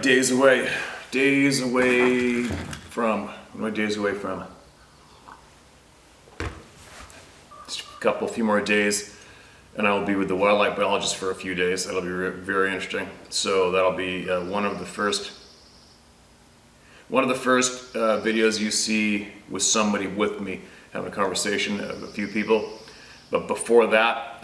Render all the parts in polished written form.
right, days away. Days away from, what am I days away from? Just a few more days, and I will be with the wildlife biologist for a few days. That'll be very interesting. So that'll be one of the first videos you see with somebody with me having a conversation, a few people. But before that,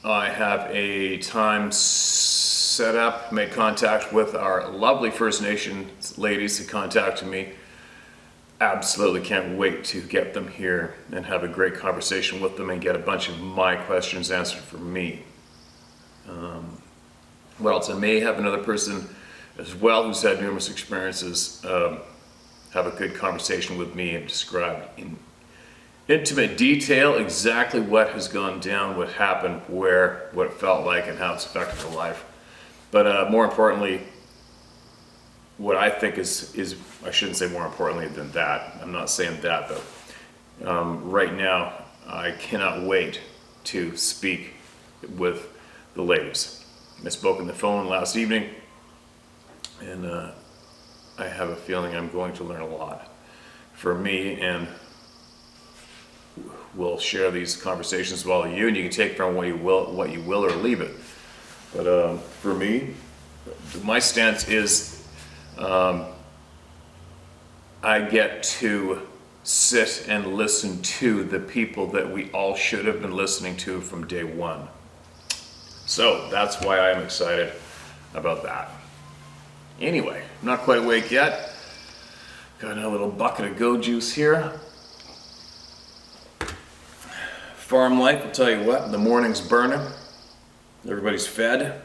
I have a time set up, made contact with our lovely First Nations ladies who contacted me. Absolutely can't wait to get them here and have a great conversation with them and get a bunch of my questions answered for me. What else? I may have another person as well who's had numerous experiences have a good conversation with me and describe in intimate detail exactly what has gone down, what happened, where, what it felt like, and how it's affected their life. But more importantly, what I think is, I shouldn't say more importantly than that, I'm not saying that, but right now I cannot wait to speak with the ladies. I spoke on the phone last evening, and I have a feeling I'm going to learn a lot for me, and we'll share these conversations with all of you, and you can take from what you will or leave it. But for me, my stance is I get to sit and listen to the people that we all should have been listening to from day one. So that's why I'm excited about that. Anyway, I'm not quite awake yet. Got a little bucket of go juice here. Farm life, I'll tell you what, the morning's burning. Everybody's fed.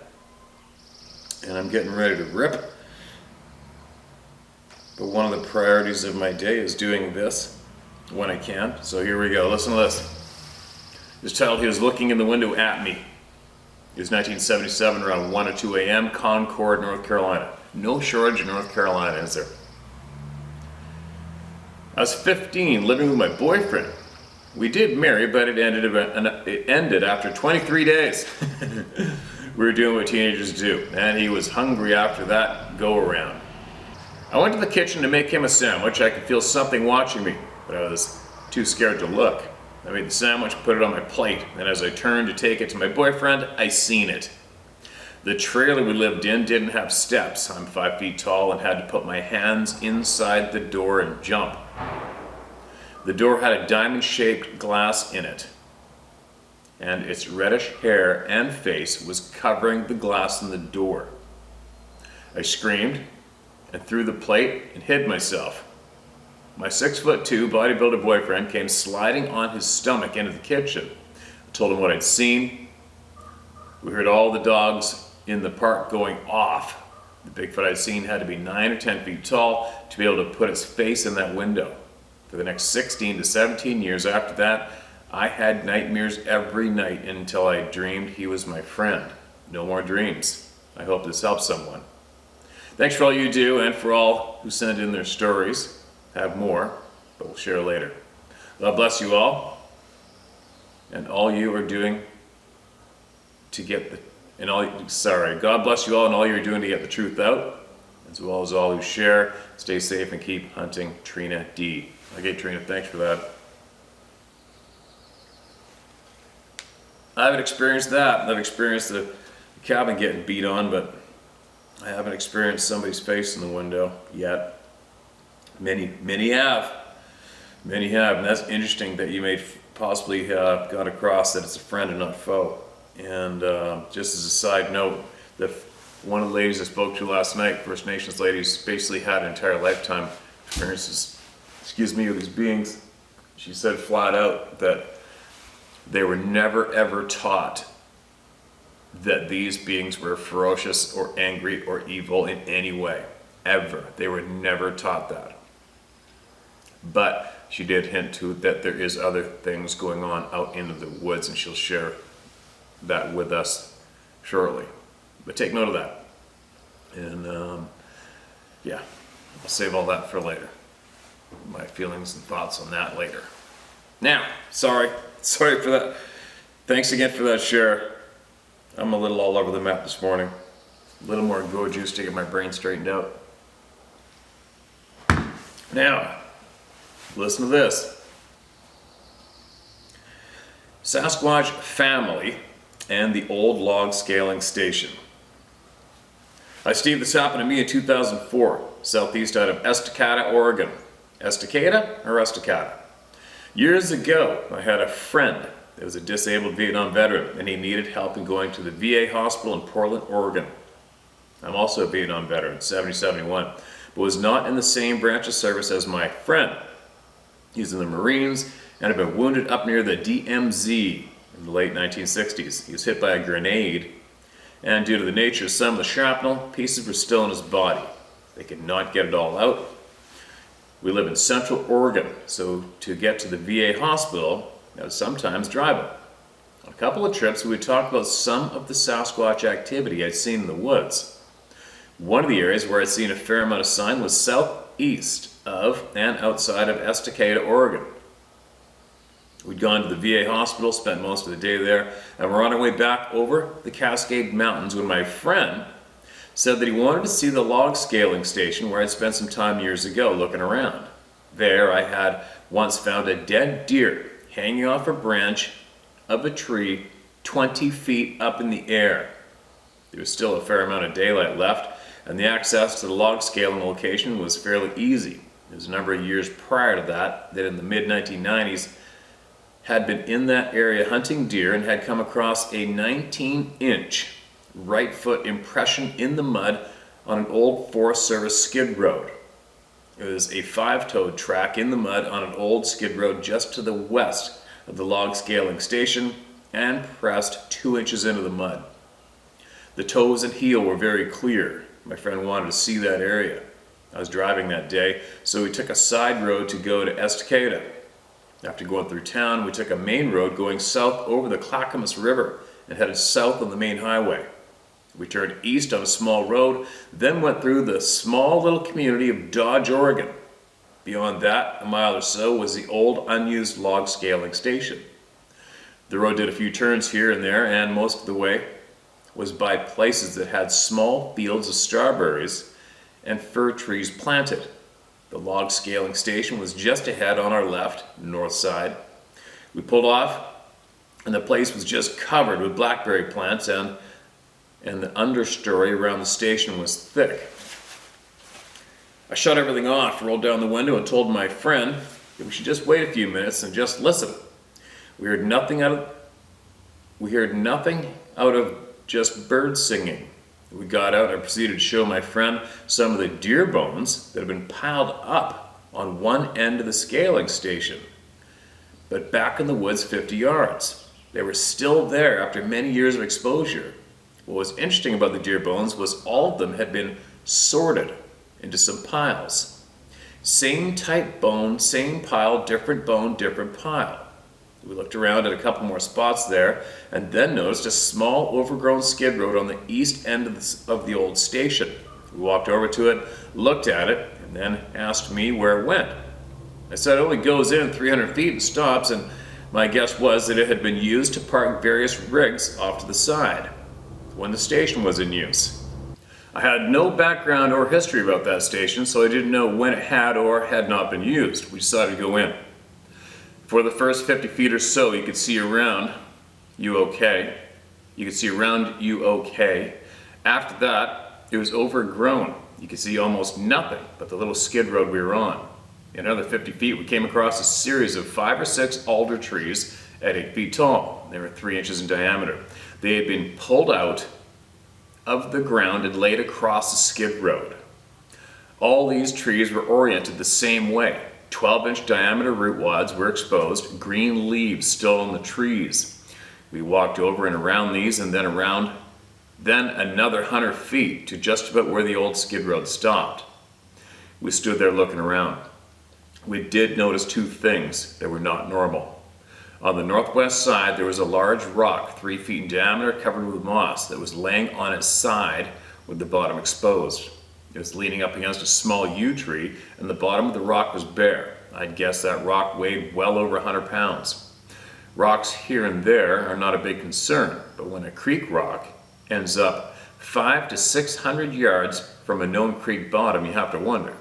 And I'm getting ready to rip. But one of the priorities of my day is doing this when I can. So here we go, listen to this. This child, he was looking in the window at me. It was 1977, around 1 or 2 a.m., Concord, North Carolina. No shortage in North Carolina, is there? I was 15, living with my boyfriend. We did marry, but it ended after 23 days. We were doing what teenagers do, and he was hungry after that go-around. I went to the kitchen to make him a sandwich. I could feel something watching me, but I was too scared to look. I made the sandwich, put it on my plate, and as I turned to take it to my boyfriend, I seen it. The trailer we lived in didn't have steps. I'm 5 feet tall and had to put my hands inside the door and jump. The door had a diamond-shaped glass in it, and its reddish hair and face was covering the glass in the door. I screamed and threw the plate and hid myself. My 6'2" bodybuilder boyfriend came sliding on his stomach into the kitchen. I told him what I'd seen. We heard all the dogs in the park going off. The Bigfoot I'd seen had to be 9 or 10 feet tall to be able to put his face in that window. For the next 16 to 17 years after that, I had nightmares every night until I dreamed he was my friend. No more dreams. I hope this helps someone. Thanks for all you do and for all who send in their stories. Have more, but we'll share later. God bless you all, and all you are doing to get God bless you all and all you're doing to get the truth out, as well as all who share. Stay safe and keep hunting. Trina D. Okay, Trina, thanks for that. I haven't experienced that. I've experienced the cabin getting beat on, but I haven't experienced somebody's face in the window yet. Many have. Many have, and that's interesting that you may possibly got across that it's a friend and not foe. And just as a side note, one of the ladies I spoke to last night, First Nations ladies, basically had an entire lifetime experiences, with these beings. She said flat out that they were never ever taught that these beings were ferocious or angry or evil in any way, ever. They were never taught that. But she did hint to that there is other things going on out into the woods, and she'll share that with us shortly. But take note of that. And yeah, I'll save all that for later. My feelings and thoughts on that later. Now, sorry for that. Thanks again for that share. I'm a little all over the map this morning. A little more go juice to get my brain straightened out. Now, listen to this. Sasquatch family and the old log scaling station. Hi Steve, this happened to me in 2004, southeast out of Estacada, Oregon. Estacada or Estacada? Years ago, I had a friend that was a disabled Vietnam veteran, and he needed help in going to the VA hospital in Portland, Oregon. I'm also a Vietnam veteran, 70-71, but was not in the same branch of service as my friend. He's in the Marines and had been wounded up near the DMZ in the late 1960s. He was hit by a grenade, and due to the nature of some of the shrapnel, pieces were still in his body. They could not get it all out. We live in central Oregon, so to get to the VA hospital, I would sometimes drive it. On a couple of trips, we would talk about some of the Sasquatch activity I'd seen in the woods. One of the areas where I'd seen a fair amount of sign was southeast of and outside of Estacada, Oregon. We'd gone to the VA hospital, spent most of the day there, and we're on our way back over the Cascade Mountains when my friend said that he wanted to see the log scaling station where I'd spent some time years ago looking around. There I had once found a dead deer hanging off a branch of a tree 20 feet up in the air. There was still a fair amount of daylight left, and the access to the log scaling location was fairly easy. It was a number of years prior to that in the mid-1990s, had been in that area hunting deer and had come across a 19-inch right foot impression in the mud on an old Forest Service skid road. It was a 5-toed track in the mud on an old skid road just to the west of the log scaling station and pressed 2 inches into the mud. The toes and heel were very clear. My friend wanted to see that area. I was driving that day, so we took a side road to go to Estacada. After going through town, we took a main road going south over the Clackamas River and headed south on the main highway. We turned east on a small road, then went through the small little community of Dodge, Oregon. Beyond that, a mile or so, was the old unused log scaling station. The road did a few turns here and there, and most of the way was by places that had small fields of strawberries and fir trees planted. The log scaling station was just ahead on our left, north side. We pulled off, and the place was just covered with blackberry plants, and the understory around the station was thick. I shut everything off, rolled down the window, and told my friend that we should just wait a few minutes and just listen. We heard nothing out of just birds singing. We got out and I proceeded to show my friend some of the deer bones that had been piled up on one end of the scaling station, but back in the woods 50 yards. They were still there after many years of exposure. What was interesting about the deer bones was all of them had been sorted into some piles. Same type bone, same pile, different bone, different pile. We looked around at a couple more spots there and then noticed a small overgrown skid road on the east end of the old station. We walked over to it, looked at it, and then asked me where it went. I said it only goes in 300 feet and stops, and my guess was that it had been used to park various rigs off to the side when the station was in use. I had no background or history about that station, so I didn't know when it had or had not been used. We decided to go in. For the first 50 feet or so, you could see around you okay. You could see around you okay. After that, it was overgrown. You could see almost nothing but the little skid road we were on. In another 50 feet, we came across a series of 5 or 6 alder trees at 8 feet tall. They were 3 inches in diameter. They had been pulled out of the ground and laid across the skid road. All these trees were oriented the same way. 12-inch diameter root wads were exposed, green leaves still on the trees. We walked over and around these and then another 100 feet to just about where the old skid road stopped. We stood there looking around. We did notice 2 things that were not normal. On the northwest side, there was a large rock 3 feet in diameter covered with moss that was laying on its side with the bottom exposed. It was leaning up against a small yew tree, and the bottom of the rock was bare. I'd guess that rock weighed well over 100 pounds. Rocks here and there are not a big concern, but when a creek rock ends up 500 to 600 yards from a known creek bottom, you have to wonder.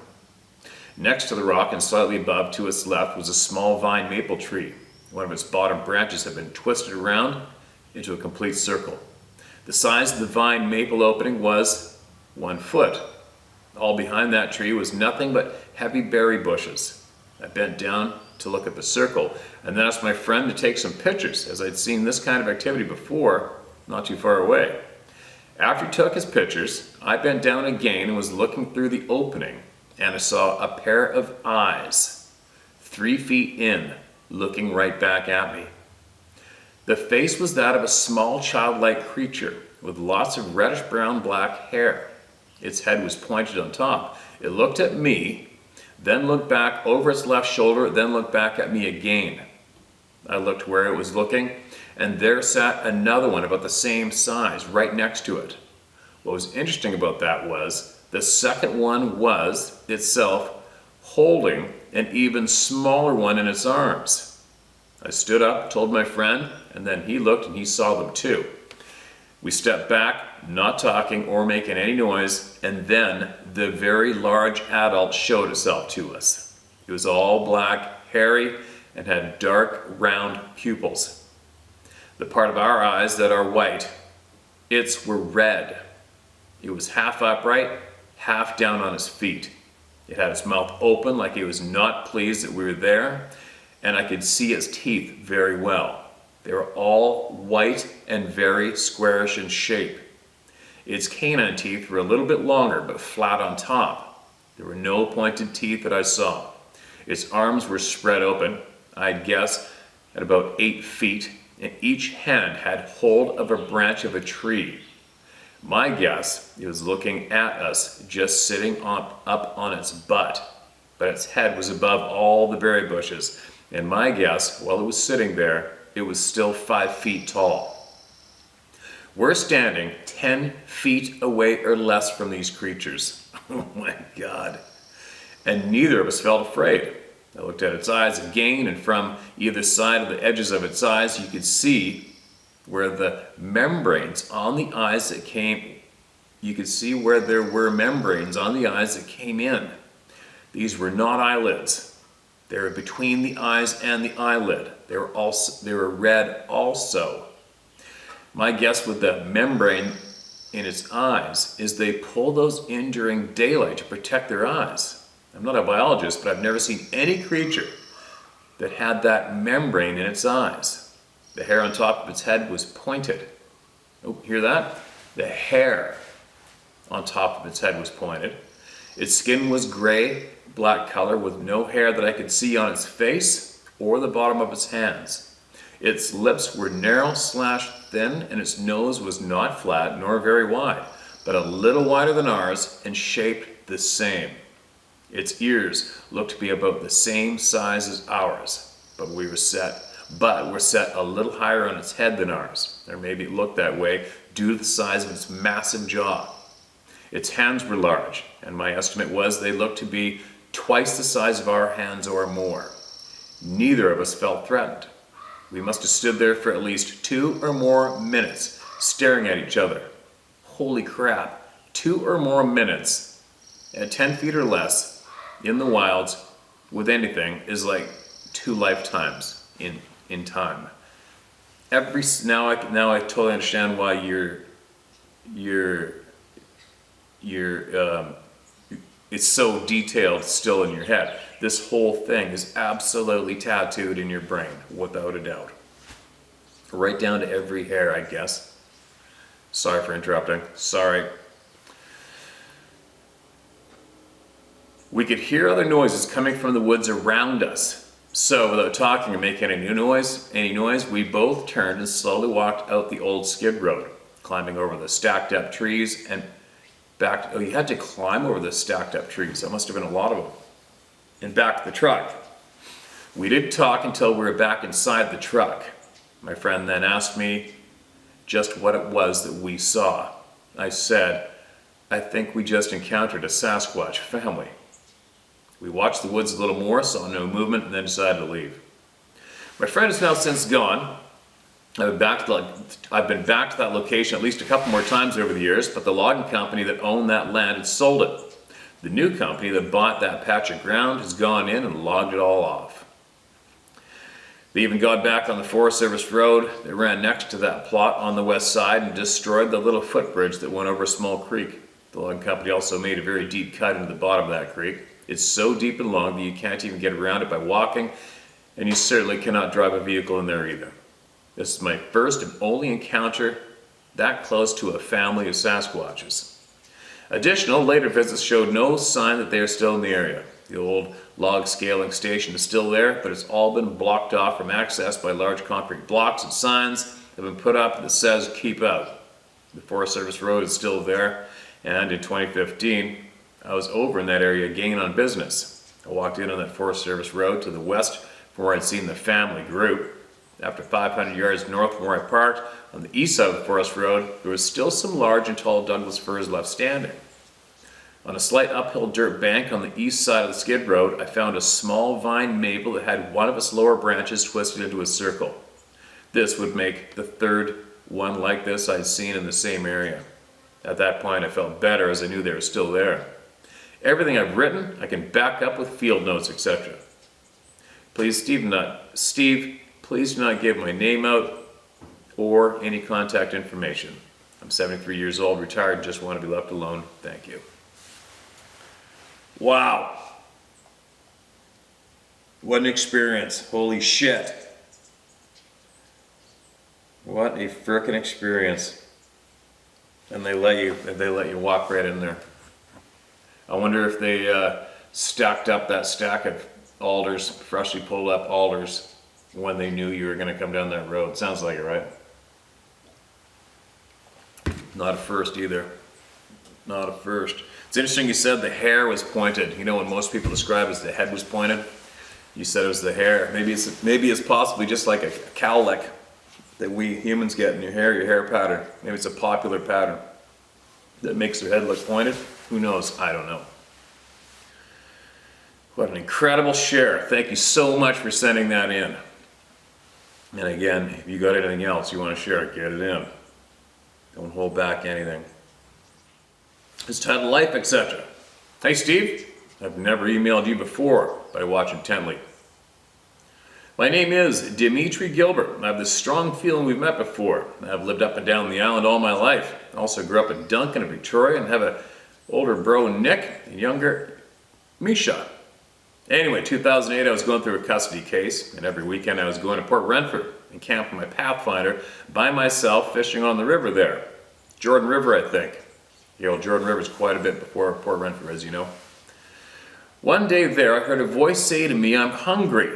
Next to the rock and slightly above to its left was a small vine maple tree. One of its bottom branches had been twisted around into a complete circle. The size of the vine maple opening was 1 foot. All behind that tree was nothing but heavy berry bushes. I bent down to look at the circle and then asked my friend to take some pictures, as I'd seen this kind of activity before, not too far away. After he took his pictures, I bent down again and was looking through the opening, and I saw a pair of eyes, 3 feet in, looking right back at me. The face was that of a small childlike creature with lots of reddish brown black hair. Its head was pointed on top. It looked at me, then looked back over its left shoulder, then looked back at me again. I looked where it was looking, and there sat another one about the same size right next to it. What was interesting about that was the second one was itself holding an even smaller one in its arms. I stood up, told my friend, and then he looked and he saw them too. We stepped back, not talking or making any noise, and then the very large adult showed itself to us. It was all black, hairy, and had dark, round pupils. The part of our eyes that are white, its were red. It was half upright, half down on its feet. It had its mouth open like it was not pleased that we were there, and I could see its teeth very well. They were all white and very squarish in shape. Its canine teeth were a little bit longer, but flat on top. There were no pointed teeth that I saw. Its arms were spread open, I'd guess at about 8 feet, and each hand had hold of a branch of a tree. My guess, it was looking at us, just sitting up on its butt, but its head was above all the berry bushes, and my guess, while it was sitting there, it was still 5 feet tall. We're standing 10 feet away or less from these creatures. Oh my God. And neither of us felt afraid. I looked at its eyes again, and from either side of the edges of its eyes, you could see where the membranes on the eyes that came, you could see where there were membranes on the eyes that came in. These were not eyelids. They were between the eyes and the eyelid. They were red also. My guess with the membrane in its eyes is they pull those in during daylight to protect their eyes. I'm not a biologist, but I've never seen any creature that had that membrane in its eyes. The hair on top of its head was pointed. Oh, hear that? The hair on top of its head was pointed. Its skin was gray, black color with no hair that I could see on its face or the bottom of its hands. Its lips were narrow/thin, and its nose was not flat nor very wide, but a little wider than ours and shaped the same. Its ears looked to be about the same size as ours, but were set a little higher on its head than ours, or maybe it looked that way due to the size of its massive jaw. Its hands were large, and my estimate was they looked to be twice the size of our hands or more. Neither of us felt threatened. We must have stood there for at least 2 or more minutes, staring at each other. Holy crap, 2 or more minutes at 10 feet or less in the wilds with anything is like 2 lifetimes in time. Now I totally understand why it's so detailed still in your head. This whole thing is absolutely tattooed in your brain, without a doubt. Right down to every hair, I guess. Sorry for interrupting. Sorry. We could hear other noises coming from the woods around us. So, without talking or making any noise, we both turned and slowly walked out the old skid road, climbing over the stacked up trees and back. Oh, you had to climb over the stacked up trees. That must have been a lot of them. And back to the truck. We didn't talk until we were back inside the truck. My friend then asked me just what it was that we saw. I said, I think we just encountered a Sasquatch family. We watched the woods a little more, saw no movement, and then decided to leave. My friend is now since gone. I've been back to that location at least a couple more times over the years, but the logging company that owned that land had sold it. The new company that bought that patch of ground has gone in and logged it all off. They even got back on the Forest Service road that ran next to that plot on the west side and destroyed the little footbridge that went over a small creek. The logging company also made a very deep cut into the bottom of that creek. It's so deep and long that you can't even get around it by walking, and you certainly cannot drive a vehicle in there either. This is my first and only encounter that close to a family of Sasquatches. Additional later visits showed no sign that they are still in the area. The old log scaling station is still there, but it's all been blocked off from access by large concrete blocks and signs that have been put up that says keep out. The Forest Service road is still there, and in 2015 I was over in that area again on business. I walked in on that Forest Service road to the west from where I'd seen the family group. After 500 yards north from where I parked, on the east side of the Forest Road, there was still some large and tall Douglas firs left standing. On a slight uphill dirt bank on the east side of the skid road, I found a small vine maple that had one of its lower branches twisted into a circle. This would make the third one like this I'd seen in the same area. At that point, I felt better as I knew they were still there. Everything I've written, I can back up with field notes, etc. Please, Steve, please do not give my name out or any contact information. I'm 73 years old, retired, just want to be left alone. Thank you. Wow. What an experience. Holy shit. What a frickin' experience. And they let you walk right in there. I wonder if they stacked up that stack of alders, freshly pulled up alders, when they knew you were going to come down that road. Sounds like it, right? Not a first either. Not a first. It's interesting you said the hair was pointed. You know, when most people describe it as the head was pointed, you said it was the hair. Maybe it's possibly just like a cowlick that we humans get in your hair pattern. Maybe it's a popular pattern that makes their head look pointed. Who knows? I don't know. What an incredible share. Thank you so much for sending that in. And again, if you got anything else you want to share, get it in. Don't hold back anything. It's titled Life, etc. Hey Steve, I've never emailed you before, but I watch intently. My name is Dimitri Gilbert. I have this strong feeling we've met before. I've lived up and down the island all my life. I also grew up in Duncan and Victoria and have an older bro Nick and younger Misha. Anyway, 2008 I was going through a custody case, and every weekend I was going to Port Renfrew and camp with my Pathfinder by myself fishing on the river there. Jordan River, I think. You know, Jordan River is quite a bit before Port Renfrew, as you know. One day there, I heard a voice say to me, I'm hungry.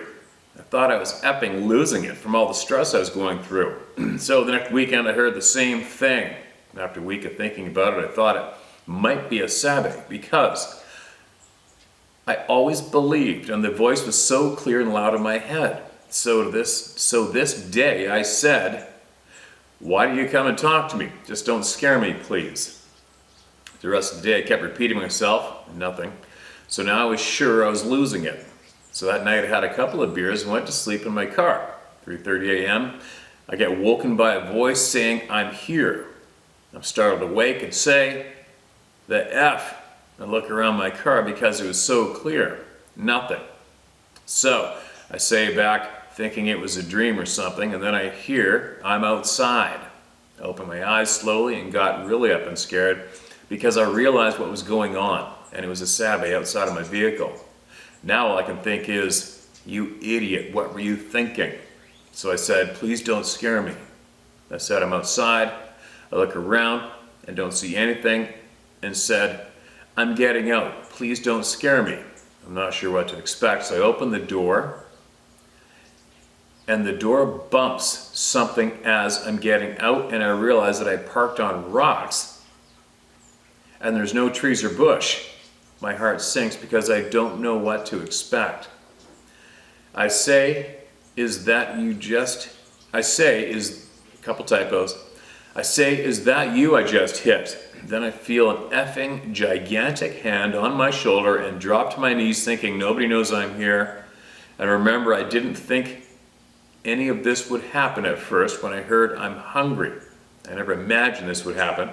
I thought I was effing losing it from all the stress I was going through. So the next weekend I heard the same thing. After a week of thinking about it, I thought it might be a Sabbath because I always believed, and the voice was so clear and loud in my head. So this day I said, why do you come and talk to me? Just don't scare me, please. The rest of the day I kept repeating myself, nothing. So now I was sure I was losing it. So that night I had a couple of beers and went to sleep in my car. 3:30 a.m. I get woken by a voice saying, I'm here. I'm startled awake and say, the F. I look around my car because it was so clear. Nothing. So I say back thinking it was a dream or something, and then I hear, I'm outside. I opened my eyes slowly and got really up and scared because I realized what was going on, and it was a Sabbath outside of my vehicle. Now all I can think is, you idiot, what were you thinking? So I said, please don't scare me. I said, I'm outside. I look around and don't see anything and said, I'm getting out. Please don't scare me. I'm not sure what to expect, so I open the door and the door bumps something as I'm getting out, and I realize that I parked on rocks and there's no trees or bush. My heart sinks because I don't know what to expect. I say, is that you I just hit? Then I feel an effing gigantic hand on my shoulder and drop to my knees thinking nobody knows I'm here. And remember, I didn't think any of this would happen at first when I heard I'm hungry. I never imagined this would happen.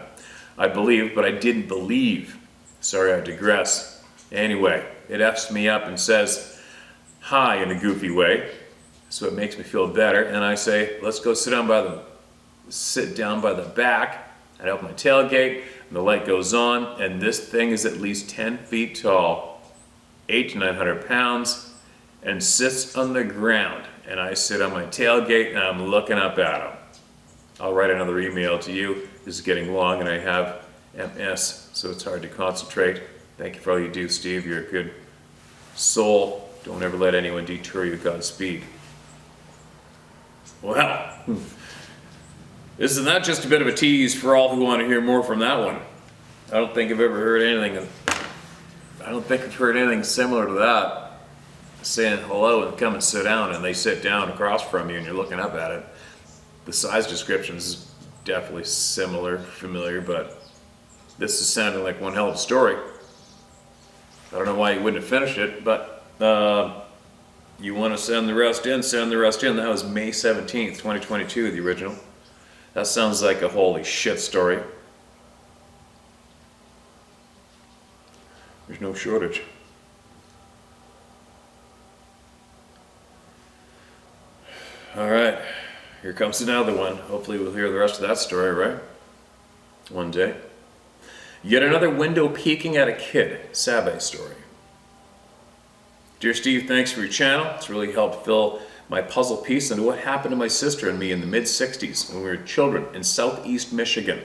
I believed, but I didn't believe. Sorry, I digress. Anyway, it F's me up and says hi in a goofy way, so it makes me feel better, and I say, let's go sit down by the back. I open my tailgate, and the light goes on, and this thing is at least 10 feet tall, 800 to 900 pounds, and sits on the ground. And I sit on my tailgate, and I'm looking up at him. I'll write another email to you. This is getting long, and I have MS, so it's hard to concentrate. Thank you for all you do, Steve. You're a good soul. Don't ever let anyone detour you. Godspeed. Well, isn't that just a bit of a tease for all who want to hear more from that one? I don't think I've ever heard anything. I don't think I've heard anything similar to that. Saying hello and come and sit down, and they sit down across from you and you're looking up at it. The size description is definitely familiar, but this is sounding like one hell of a story. I don't know why you wouldn't have finished it, but you want to send the rest in, send the rest in. That was May 17th, 2022, the original. That sounds like a holy shit story. There's no shortage. All right, here comes another one. Hopefully we'll hear the rest of that story, right? One day. Yet another window peeking at a kid. Sabe story. Dear Steve, thanks for your channel. It's really helped fill my puzzle piece into what happened to my sister and me in the mid-60s when we were children in southeast Michigan.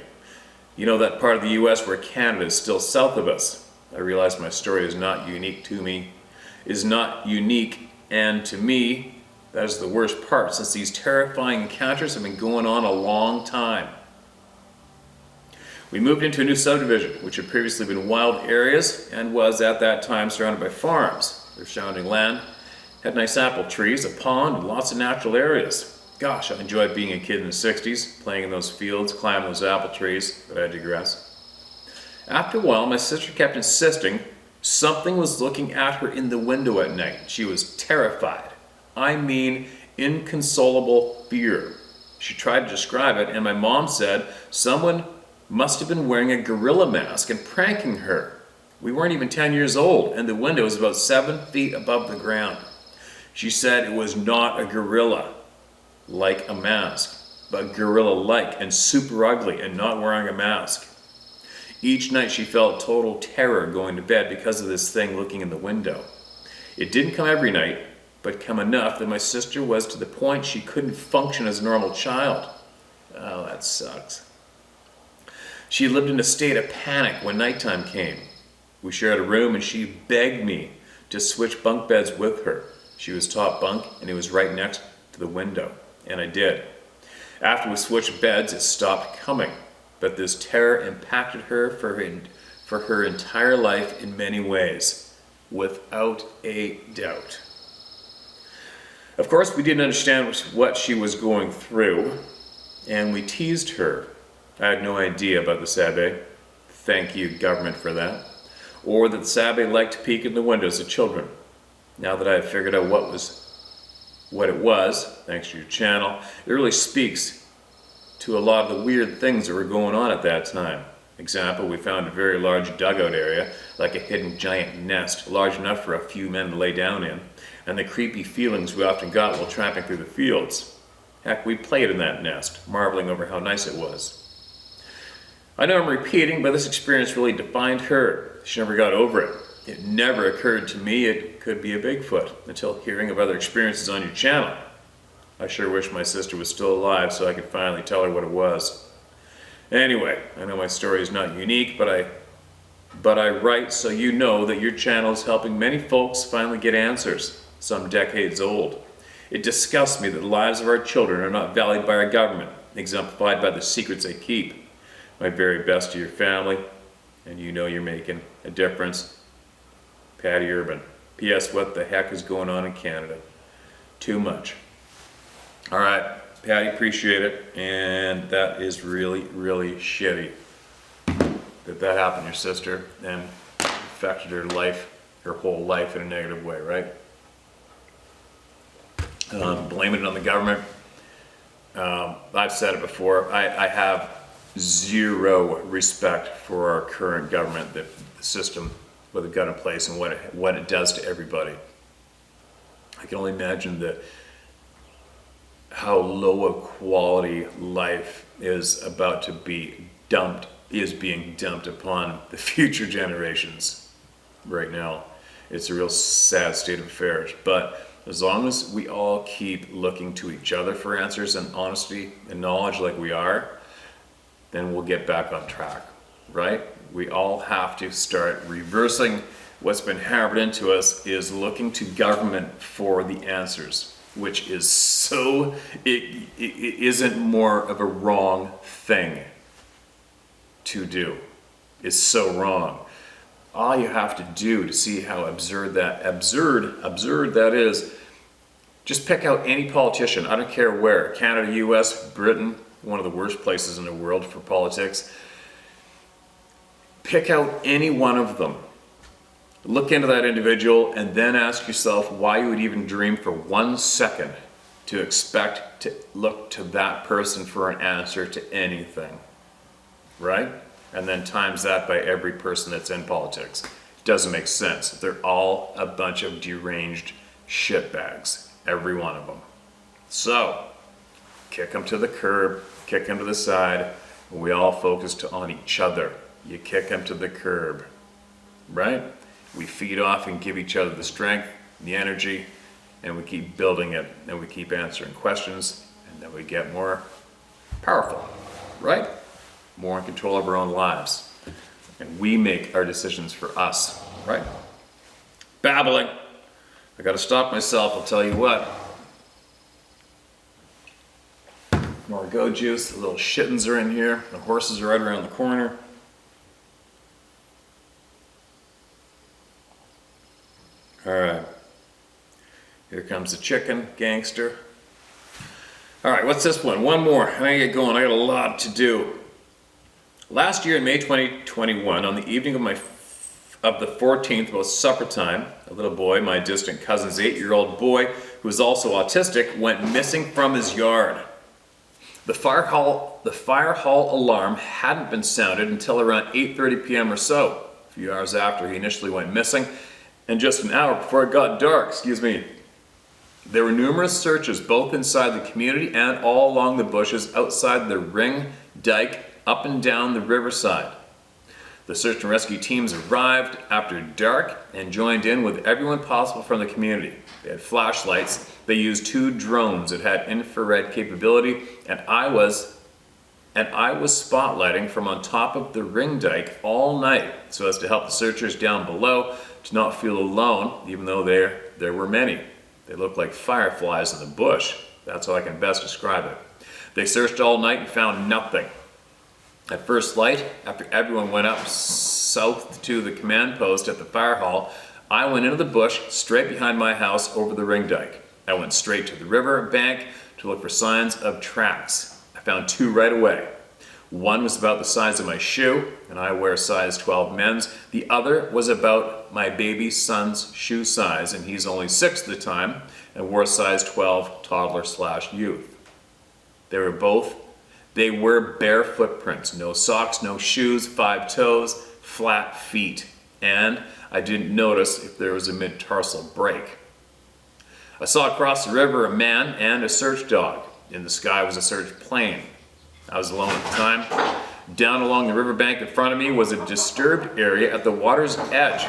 You know, that part of the US where Canada is still south of us. I realize my story is not unique, and to me, that is the worst part, since these terrifying encounters have been going on a long time. We moved into a new subdivision, which had previously been wild areas and was at that time surrounded by farms. Their surrounding land had nice apple trees, a pond, and lots of natural areas. Gosh, I enjoyed being a kid in the 60s, playing in those fields, climbing those apple trees, but I digress. After a while, my sister kept insisting something was looking at her in the window at night. She was terrified. I mean, inconsolable fear. She tried to describe it, and my mom said someone must have been wearing a gorilla mask and pranking her. We weren't even 10 years old, and the window was about 7 feet above the ground. She said it was not a gorilla, like a mask, but gorilla-like and super ugly and not wearing a mask. Each night she felt total terror going to bed because of this thing looking in the window. It didn't come every night, but come enough that my sister was to the point she couldn't function as a normal child. Oh, that sucks. She lived in a state of panic when nighttime came. We shared a room and she begged me to switch bunk beds with her. She was top bunk and it was right next to the window, and I did. After we switched beds, it stopped coming, but this terror impacted her for her entire life in many ways, without a doubt. Of course, we didn't understand what she was going through, and we teased her. I had no idea about the Sabe. Thank you, government, for that. Or that the Sabe liked to peek in the windows of children. Now that I have figured out what it was, thanks to your channel, it really speaks to a lot of the weird things that were going on at that time. Example, we found a very large dugout area, like a hidden giant nest, large enough for a few men to lay down in, and the creepy feelings we often got while tramping through the fields. Heck, we played in that nest, marveling over how nice it was. I know I'm repeating, but this experience really defined her. She never got over it. It never occurred to me it could be a Bigfoot until hearing of other experiences on your channel. I sure wish my sister was still alive so I could finally tell her what it was. Anyway, I know my story is not unique, but I write so you know that your channel is helping many folks finally get answers, some decades old. It disgusts me that the lives of our children are not valued by our government, exemplified by the secrets they keep. My very best to your family, and you know you're making a difference. Patty Urban. P.S. What the heck is going on in Canada? Too much. All right, Patty, appreciate it, and that is really, really shitty that happened to your sister and affected her life, her whole life in a negative way, right? blaming it on the government. I've said it before, I have zero respect for our current government, the system what they've got in place and what it does to everybody. I can only imagine how low a quality life is about to be being dumped upon the future generations right now. It's a real sad state of affairs, but as long as we all keep looking to each other for answers and honesty and knowledge like we are, then we'll get back on track, right? We all have to start reversing what's been hammered into us, is looking to government for the answers, which is it isn't more of a wrong thing to do. It's so wrong. All you have to do to see how absurd that is, just pick out any politician, I don't care where, Canada, US, Britain, one of the worst places in the world for politics. Pick out any one of them. Look into that individual and then ask yourself why you would even dream for 1 second to expect to look to that person for an answer to anything, right? And then times that by every person that's in politics. It doesn't make sense. They're all a bunch of deranged shitbags, every one of them. So, kick them to the curb, kick them to the side, and we all focus on each other. You kick them to the curb, right? We feed off and give each other the strength, the energy, and we keep building it, and we keep answering questions, and then we get more powerful, right? More in control of our own lives. And we make our decisions for us, right? Babbling. I gotta stop myself, I'll tell you what. More goat juice, the little shittens are in here, the horses are right around the corner. Alright, here comes the chicken gangster. Alright, what's this one? One more, and I get going, I got a lot to do. Last year in May 2021, on the evening of the 14th, about supper time, a little boy, my distant cousin's 8-year-old boy, who was also autistic, went missing from his yard. The fire hall alarm hadn't been sounded until around 8:30 p.m. or so, a few hours after he initially went missing, and just an hour before it got dark, There were numerous searches both inside the community and all along the bushes outside the ring dike up and down the riverside. The search and rescue teams arrived after dark and joined in with everyone possible from the community. They had flashlights. They used 2 drones that had infrared capability, and I was spotlighting from on top of the ring dike all night so as to help the searchers down below to not feel alone, even though there were many. They looked like fireflies in the bush. That's how I can best describe it. They searched all night and found nothing. At first light, after everyone went up south to the command post at the fire hall, I went into the bush straight behind my house over the ring dike. I went straight to the river bank to look for signs of tracks. I found 2 right away. One was about the size of my shoe, and I wear size 12 men's. The other was about my baby son's shoe size, and he's only 6 at the time, and wore size 12 toddler/youth. They were bare footprints, no socks, no shoes, 5 toes, flat feet, and I didn't notice if there was a mid-tarsal break. I saw across the river a man and a search dog. In the sky was a search plane. I was alone at the time. Down along the riverbank in front of me was a disturbed area at the water's edge.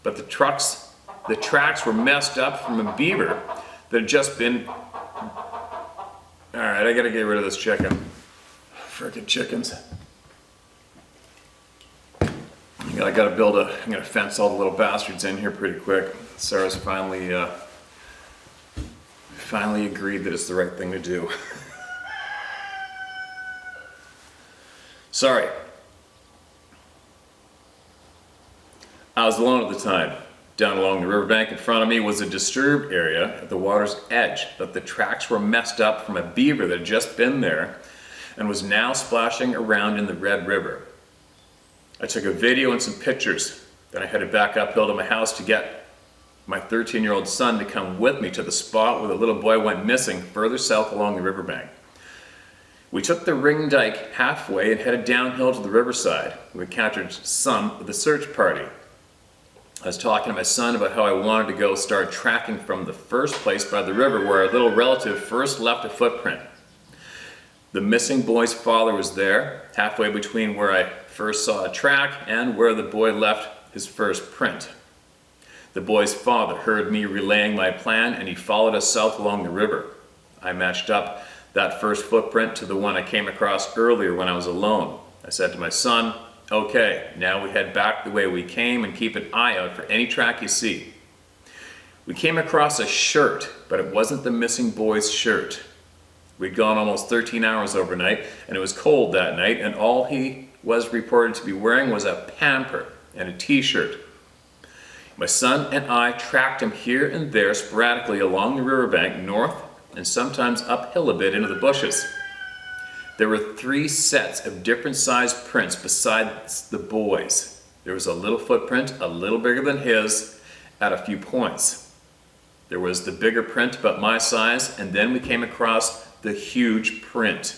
But the tracks were messed up from a beaver that had just been... Alright, I gotta get rid of this chicken. Frickin' chickens. I'm gonna fence all the little bastards in here pretty quick. Sarah's finally agreed that it's the right thing to do. Sorry. I was alone at the time. Down along the riverbank in front of me was a disturbed area at the water's edge, but the tracks were messed up from a beaver that had just been there and was now splashing around in the Red River. I took a video and some pictures. Then I headed back uphill to my house to get my 13-year-old son to come with me to the spot where the little boy went missing further south along the riverbank. We took the ring dike halfway and headed downhill to the riverside. We encountered some of the search party. I was talking to my son about how I wanted to go start tracking from the first place by the river where our little relative first left a footprint. The missing boy's father was there, halfway between where I first saw a track and where the boy left his first print. The boy's father heard me relaying my plan and he followed us south along the river. I matched up that first footprint to the one I came across earlier when I was alone. I said to my son, "Okay, now we head back the way we came and keep an eye out for any track you see." We came across a shirt, but it wasn't the missing boy's shirt. We'd gone almost 13 hours overnight and it was cold that night, and all he was reported to be wearing was a pamper and a t-shirt. My son and I tracked him here and there sporadically along the riverbank north and sometimes uphill a bit into the bushes. There were 3 sets of different sized prints besides the boys. There was a little footprint, a little bigger than his, at a few points. There was the bigger print about my size, and then we came across the huge print.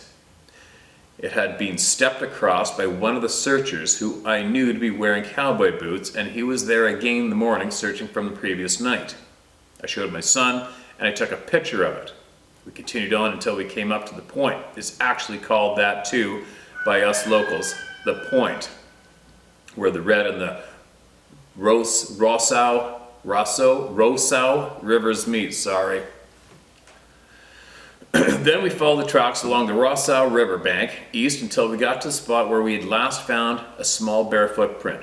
It had been stepped across by one of the searchers who I knew to be wearing cowboy boots, and he was there again in the morning searching from the previous night. I showed my son, and I took a picture of it. We continued on until we came up to the point. It's actually called that too by us locals, the point, where the Red and the Rosau rivers meet, Then we followed the tracks along the Rosau River bank east until we got to the spot where we had last found a small bare footprint.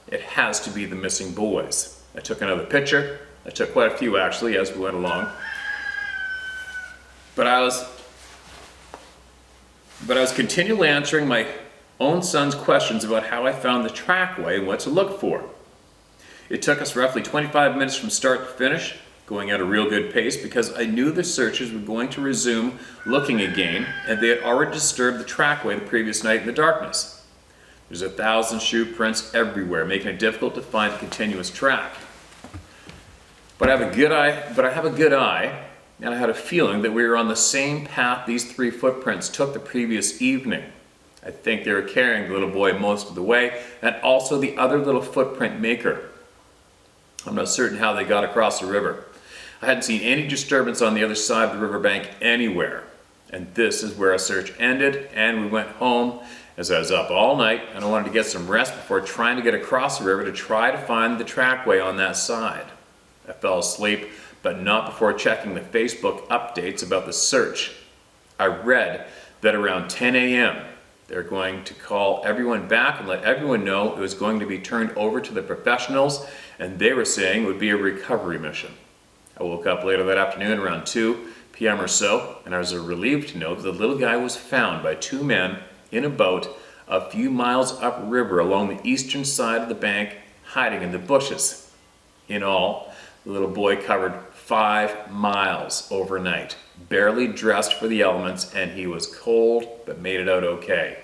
It has to be the missing boys. I took another picture. I took quite a few actually as we went along. But I was continually answering my own son's questions about how I found the trackway and what to look for. It took us roughly 25 minutes from start to finish, going at a real good pace because I knew the searchers were going to resume looking again, and they had already disturbed the trackway the previous night in the darkness. There's 1,000 shoe prints everywhere, making it difficult to find a continuous track. But I have a good eye, and I had a feeling that we were on the same path these 3 footprints took the previous evening. I think they were carrying the little boy most of the way, and also the other little footprint maker. I'm not certain how they got across the river. I hadn't seen any disturbance on the other side of the riverbank anywhere. And this is where our search ended, and we went home as I was up all night and I wanted to get some rest before trying to get across the river to try to find the trackway on that side. I fell asleep, but not before checking the Facebook updates about the search. I read that around 10 a.m. they're going to call everyone back and let everyone know it was going to be turned over to the professionals, and they were saying it would be a recovery mission. I woke up later that afternoon around 2 p.m. or so, and I was relieved to know that the little guy was found by 2 men in a boat a few miles upriver along the eastern side of the bank, hiding in the bushes. In all, the little boy covered 5 miles overnight, barely dressed for the elements, and he was cold but made it out okay.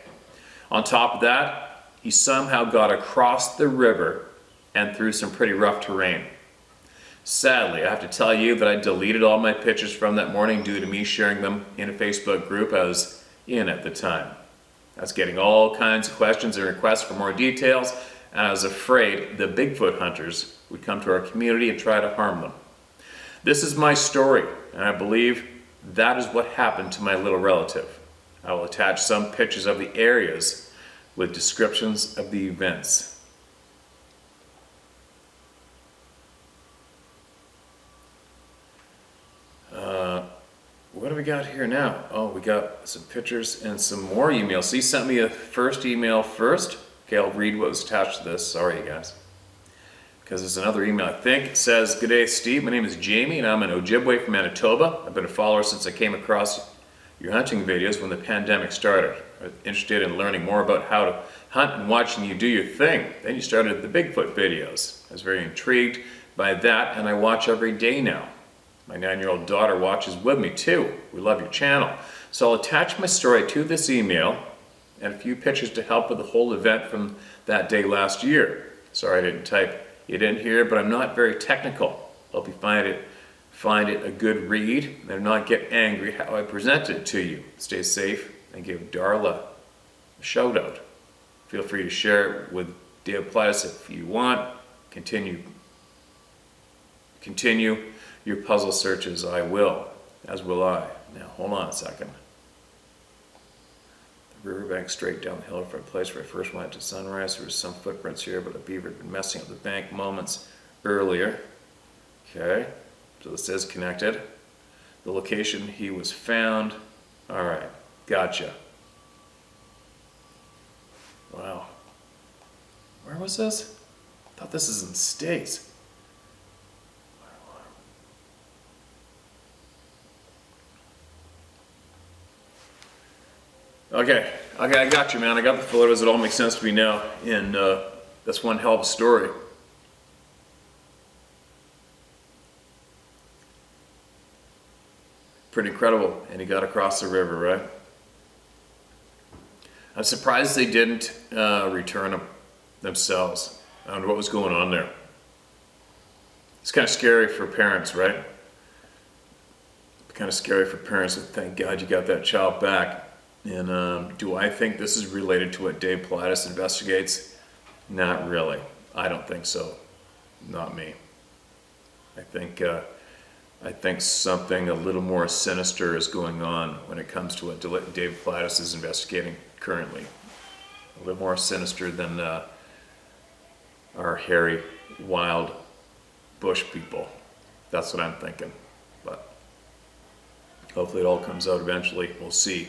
On top of that, he somehow got across the river and through some pretty rough terrain. Sadly, I have to tell you that I deleted all my pictures from that morning due to me sharing them in a Facebook group I was in at the time. I was getting all kinds of questions and requests for more details, and I was afraid the Bigfoot hunters would come to our community and try to harm them. This is my story, and I believe that is what happened to my little relative. I will attach some pictures of the areas with descriptions of the events. What do we got here now? Oh, we got some pictures and some more emails. So he sent me a first email first. Okay, I'll read what was attached to this. Sorry, you guys. Because there's another email, I think. It says, "Good day, Steve. My name is Jamie, and I'm in Ojibwe from Manitoba. I've been a follower since I came across your hunting videos when the pandemic started. I was interested in learning more about how to hunt and watching you do your thing. Then you started the Bigfoot videos. I was very intrigued by that, and I watch every day now. My 9-year-old daughter watches with me too. We love your channel." So I'll attach my story to this email and a few pictures to help with the whole event from that day last year. Sorry I didn't type it in here, but I'm not very technical. Hope you find it a good read and not get angry how I present it to you. Stay safe and give Darla a shout out. Feel free to share it with Dave Plattis if you want. Continue your puzzle searches. I will, as will I. Now hold on a second. The riverbank straight down the hill from the place where I first went to Sunrise. There was some footprints here, but the beaver had been messing up the bank moments earlier. Okay, so this is connected. The location he was found. All right, gotcha. Wow. Where was this? I thought this is in the States. Okay, I got you, man. I got the photos. It all makes sense to me now. And that's one hell of a story. Pretty incredible. And he got across the river, right? I'm surprised they didn't return them themselves. I don't know what was going on there. It's kind of scary for parents, right? Kind of scary for parents to thank God you got that child back. And do I think this is related to what Dave Plattis investigates? Not really. I don't think so. Not me. I think something a little more sinister is going on when it comes to what Dave Plattis is investigating currently. A little more sinister than our hairy, wild bush people. That's what I'm thinking. But hopefully it all comes out eventually. We'll see.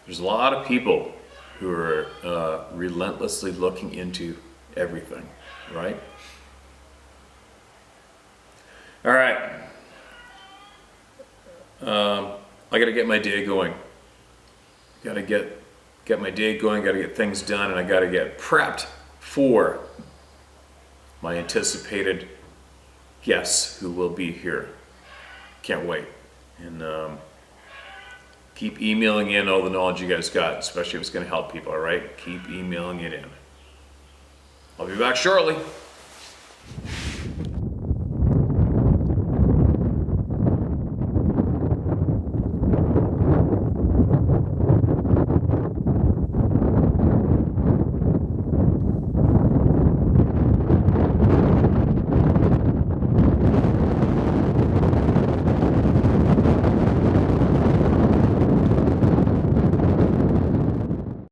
There's a lot of people who are relentlessly looking into everything, right? All right. I got to get my day going. Got to get my day going. Got to get things done, and I got to get prepped for my anticipated guests who will be here. Can't wait. And keep emailing in all the knowledge you guys got, especially if it's going to help people, all right? Keep emailing it in. I'll be back shortly.